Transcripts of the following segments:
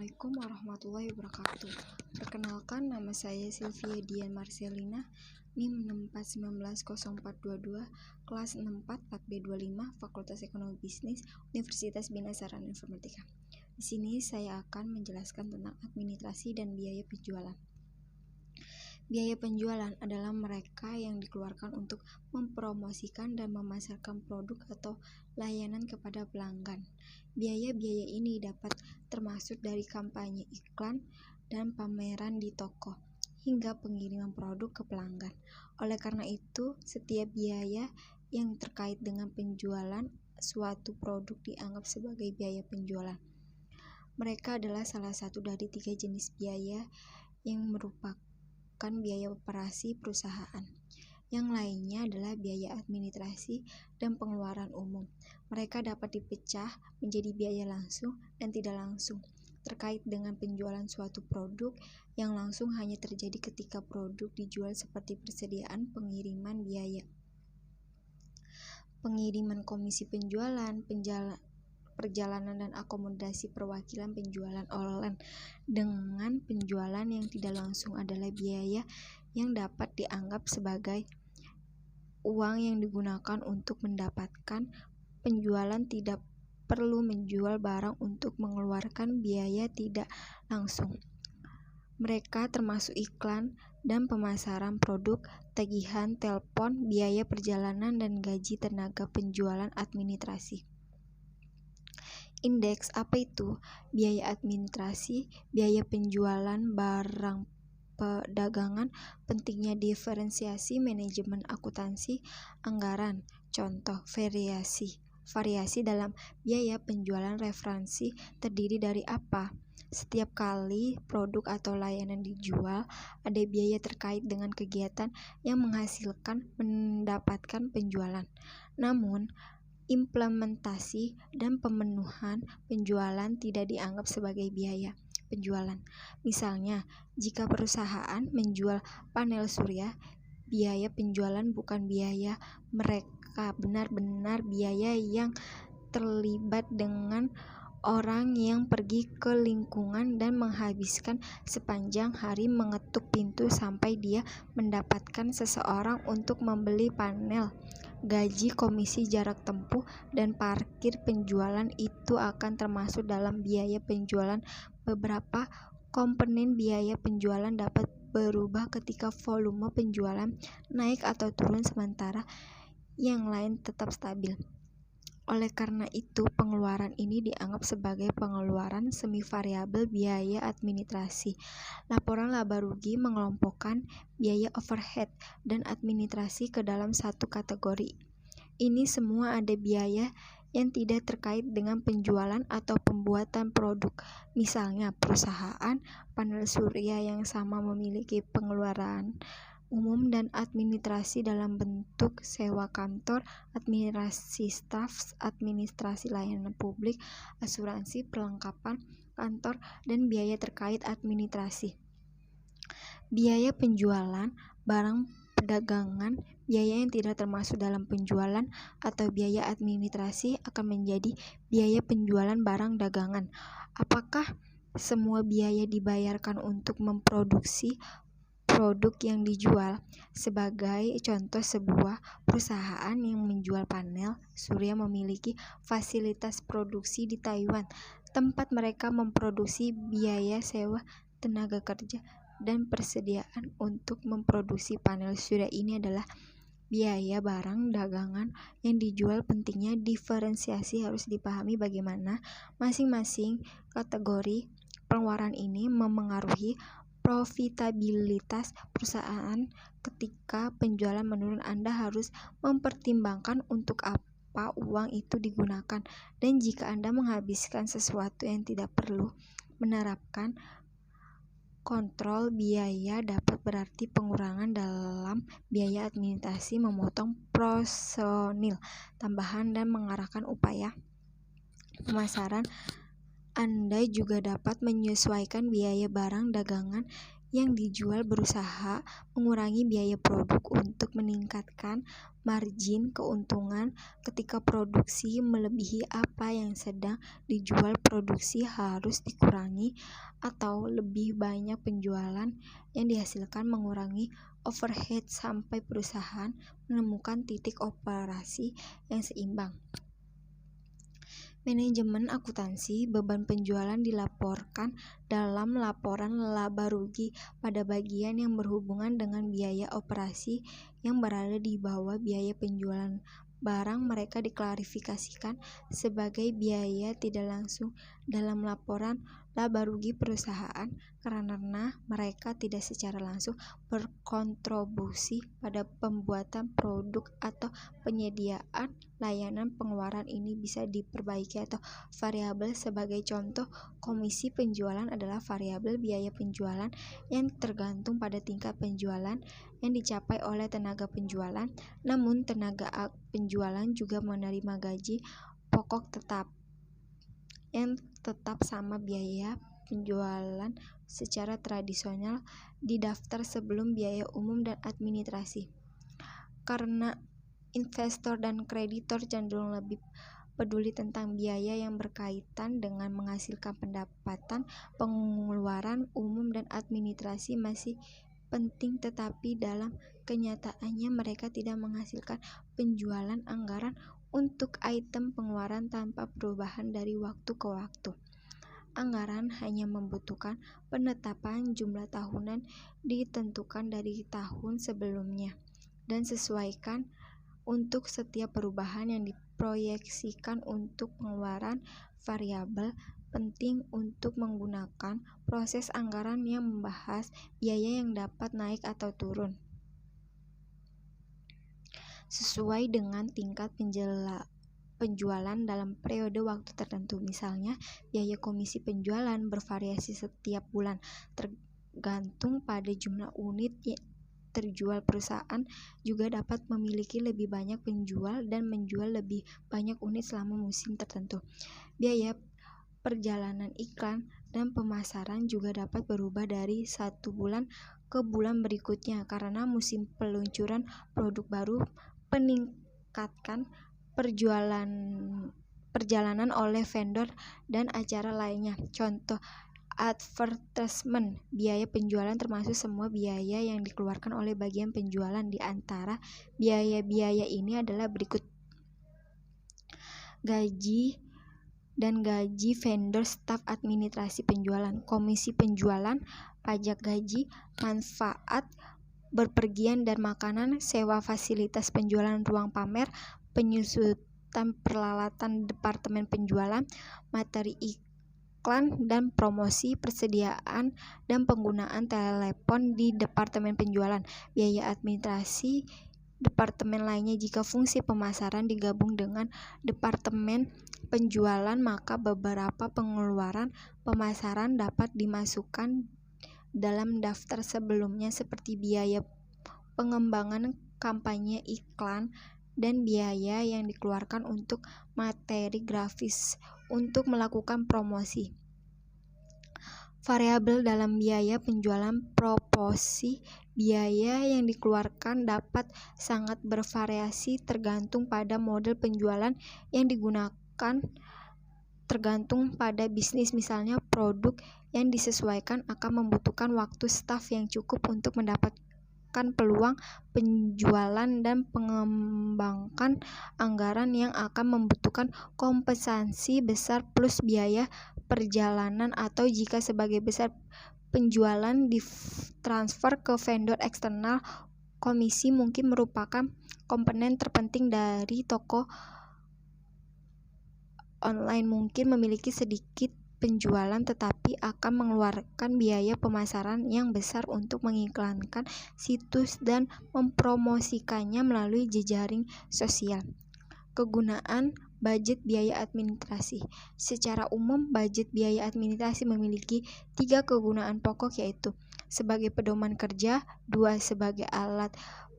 Assalamualaikum warahmatullahi wabarakatuh. Perkenalkan, nama saya Sylvia Dian Marcelina, NIM 6419042, kelas 64 4B25, Fakultas Ekonomi Bisnis, Universitas Bina Sarana Informatika. Di sini saya akan menjelaskan tentang administrasi dan biaya penjualan. Biaya penjualan adalah mereka yang dikeluarkan untuk mempromosikan dan memasarkan produk atau layanan kepada pelanggan. Biaya-biaya ini dapat termasuk dari kampanye iklan dan pameran di toko, hingga pengiriman produk ke pelanggan. Oleh karena itu, setiap biaya yang terkait dengan penjualan suatu produk dianggap sebagai biaya penjualan. Mereka adalah salah satu dari 3 jenis biaya yang merupakan biaya operasi perusahaan. Yang lainnya adalah biaya administrasi dan pengeluaran umum. Mereka dapat dipecah menjadi biaya langsung dan tidak langsung. Terkait dengan penjualan suatu produk, yang langsung hanya terjadi ketika produk dijual seperti persediaan, pengiriman biaya, pengiriman komisi penjualan, perjalanan dan akomodasi perwakilan penjualan online. Dengan penjualan yang tidak langsung adalah biaya yang dapat dianggap sebagai uang yang digunakan untuk mendapatkan penjualan. Tidak perlu menjual barang untuk mengeluarkan biaya tidak langsung. Mereka termasuk iklan dan pemasaran produk, tagihan telepon, biaya perjalanan, dan gaji tenaga penjualan administrasi. Indeks apa itu? Biaya administrasi, biaya penjualan barang perdagangan, pentingnya diferensiasi, manajemen akuntansi, anggaran. Contoh, variasi dalam biaya penjualan referensi terdiri dari apa? Setiap kali produk atau layanan dijual, ada biaya terkait dengan kegiatan yang menghasilkan mendapatkan penjualan. Namun, implementasi dan pemenuhan penjualan tidak dianggap sebagai biaya penjualan. Misalnya, jika perusahaan menjual panel surya, biaya penjualan bukan biaya mereka, benar-benar biaya yang terlibat dengan orang yang pergi ke lingkungan dan menghabiskan sepanjang hari mengetuk pintu sampai dia mendapatkan seseorang untuk membeli panel. Gaji, komisi, jarak tempuh, dan parkir penjualan itu akan termasuk dalam biaya penjualan. Beberapa komponen biaya penjualan dapat berubah ketika volume penjualan naik atau turun, sementara yang lain tetap stabil. Oleh karena itu, pengeluaran ini dianggap sebagai pengeluaran semi variabel biaya administrasi. Laporan laba rugi mengelompokkan biaya overhead dan administrasi ke dalam satu kategori. Ini semua ada biaya yang tidak terkait dengan penjualan atau pembuatan produk. Misalnya, perusahaan panel surya yang sama memiliki pengeluaran umum dan administrasi dalam bentuk sewa kantor, administrasi staf, administrasi layanan publik, asuransi, perlengkapan kantor, dan biaya terkait administrasi. Biaya penjualan barang perdagangan, biaya yang tidak termasuk dalam penjualan atau biaya administrasi akan menjadi biaya penjualan barang dagangan. Apakah semua biaya dibayarkan untuk memproduksi produk yang dijual? Sebagai contoh, sebuah perusahaan yang menjual panel surya memiliki fasilitas produksi di Taiwan. Tempat mereka memproduksi, biaya sewa tenaga kerja, dan persediaan untuk memproduksi panel surya ini adalah biaya barang dagangan yang dijual. Pentingnya diferensiasi harus dipahami bagaimana masing-masing kategori pengeluaran ini memengaruhi profitabilitas perusahaan. Ketika penjualan menurun, Anda harus mempertimbangkan untuk apa uang itu digunakan, dan jika Anda menghabiskan sesuatu yang tidak perlu, menerapkan kontrol biaya dapat berarti pengurangan dalam biaya administrasi, memotong personil tambahan, dan mengarahkan upaya pemasaran. Anda juga dapat menyesuaikan biaya barang dagangan yang dijual berusaha mengurangi biaya produk untuk meningkatkan margin keuntungan. Ketika produksi melebihi apa yang sedang dijual, produksi harus dikurangi atau lebih banyak penjualan yang dihasilkan mengurangi overhead sampai perusahaan menemukan titik operasi yang seimbang. Manajemen akuntansi, beban penjualan dilaporkan dalam laporan laba rugi pada bagian yang berhubungan dengan biaya operasi yang berada di bawah biaya penjualan barang. Mereka diklarifikasikan sebagai biaya tidak langsung dalam laporan laba rugi perusahaan karena mereka tidak secara langsung berkontribusi pada pembuatan produk atau penyediaan layanan. Pengeluaran ini bisa diperbaiki atau variabel. Sebagai contoh, komisi penjualan adalah variabel biaya penjualan yang tergantung pada tingkat penjualan yang dicapai oleh tenaga penjualan. Namun tenaga penjualan juga menerima gaji pokok tetap yang tetap sama biaya penjualan secara tradisional didaftar sebelum biaya umum dan administrasi. Karena investor dan kreditor cenderung lebih peduli tentang biaya yang berkaitan dengan menghasilkan pendapatan, pengeluaran umum dan administrasi masih penting, tetapi dalam kenyataannya mereka tidak menghasilkan penjualan. Anggaran untuk item pengeluaran tanpa perubahan dari waktu ke waktu. Anggaran hanya membutuhkan penetapan jumlah tahunan ditentukan dari tahun sebelumnya dan sesuaikan untuk setiap perubahan yang diproyeksikan. Untuk pengeluaran variabel penting untuk menggunakan proses anggaran yang membahas biaya yang dapat naik atau turun sesuai dengan tingkat penjualan dalam periode waktu tertentu. Misalnya, biaya komisi penjualan bervariasi setiap bulan tergantung pada jumlah unit terjual. Perusahaan juga dapat memiliki lebih banyak penjual dan menjual lebih banyak unit selama musim tertentu. Biaya perjalanan iklan dan pemasaran juga dapat berubah dari satu bulan ke bulan berikutnya karena musim peluncuran produk baru, peningkatkan perjalanan oleh vendor dan acara lainnya. Contoh advertisement. Biaya penjualan termasuk semua biaya yang dikeluarkan oleh bagian penjualan. Di antara biaya-biaya ini adalah berikut: gaji dan gaji vendor, staf administrasi penjualan, komisi penjualan, pajak gaji, manfaat berpergian dan makanan, sewa fasilitas penjualan, ruang pamer, penyusutan peralatan departemen penjualan, materi iklan dan promosi, persediaan dan penggunaan telepon di departemen penjualan, biaya administrasi departemen lainnya. Jika fungsi pemasaran digabung dengan departemen penjualan, maka beberapa pengeluaran pemasaran dapat dimasukkan dalam daftar sebelumnya seperti biaya pengembangan kampanye iklan dan biaya yang dikeluarkan untuk materi grafis untuk melakukan promosi. Variabel dalam biaya penjualan proporsi biaya yang dikeluarkan dapat sangat bervariasi tergantung pada model penjualan yang digunakan, tergantung pada bisnis. Misalnya, produk yang disesuaikan akan membutuhkan waktu staf yang cukup untuk mendapatkan peluang penjualan dan mengembangkan anggaran yang akan membutuhkan kompensasi besar plus biaya perjalanan. Atau jika sebagian besar penjualan ditransfer ke vendor eksternal, komisi mungkin merupakan komponen terpenting dari toko online. Mungkin memiliki sedikit penjualan tetapi akan mengeluarkan biaya pemasaran yang besar untuk mengiklankan situs dan mempromosikannya melalui jejaring sosial. Kegunaan budget biaya administrasi. Secara umum, budget biaya administrasi memiliki 3 kegunaan pokok, yaitu sebagai pedoman kerja, 2 sebagai alat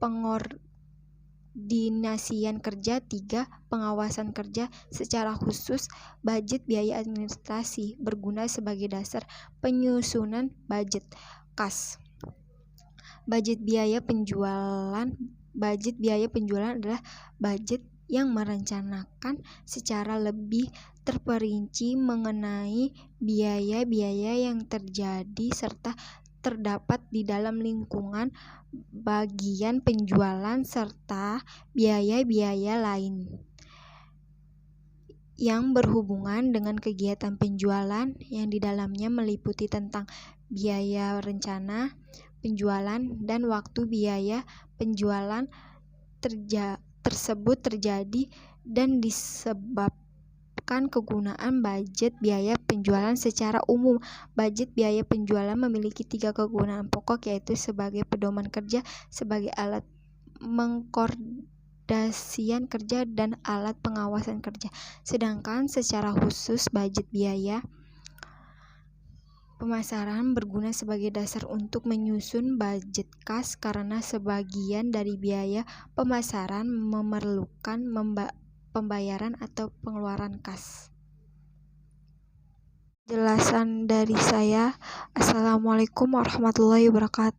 pengordinasian kerja, 3 pengawasan kerja. Secara khusus, budget biaya administrasi berguna sebagai dasar penyusunan budget. kas. Budget biaya penjualan adalah budget yang merencanakan secara lebih terperinci mengenai biaya-biaya yang terjadi serta terdapat di dalam lingkungan bagian penjualan serta biaya-biaya lain yang berhubungan dengan kegiatan penjualan yang di dalamnya meliputi tentang biaya rencana penjualan dan waktu biaya penjualan tersebut terjadi dan disebabkan kegunaan budget biaya penjualan secara umum. Budget biaya penjualan memiliki 3 kegunaan pokok, yaitu sebagai pedoman kerja, sebagai alat mengkoordinasikan kerja, dan alat pengawasan kerja. Sedangkan secara khusus budget biaya pemasaran berguna sebagai dasar untuk menyusun budget kas karena sebagian dari biaya pemasaran memerlukan pembayaran atau pengeluaran kas. Jelasan dari saya. Assalamualaikum warahmatullahi wabarakatuh.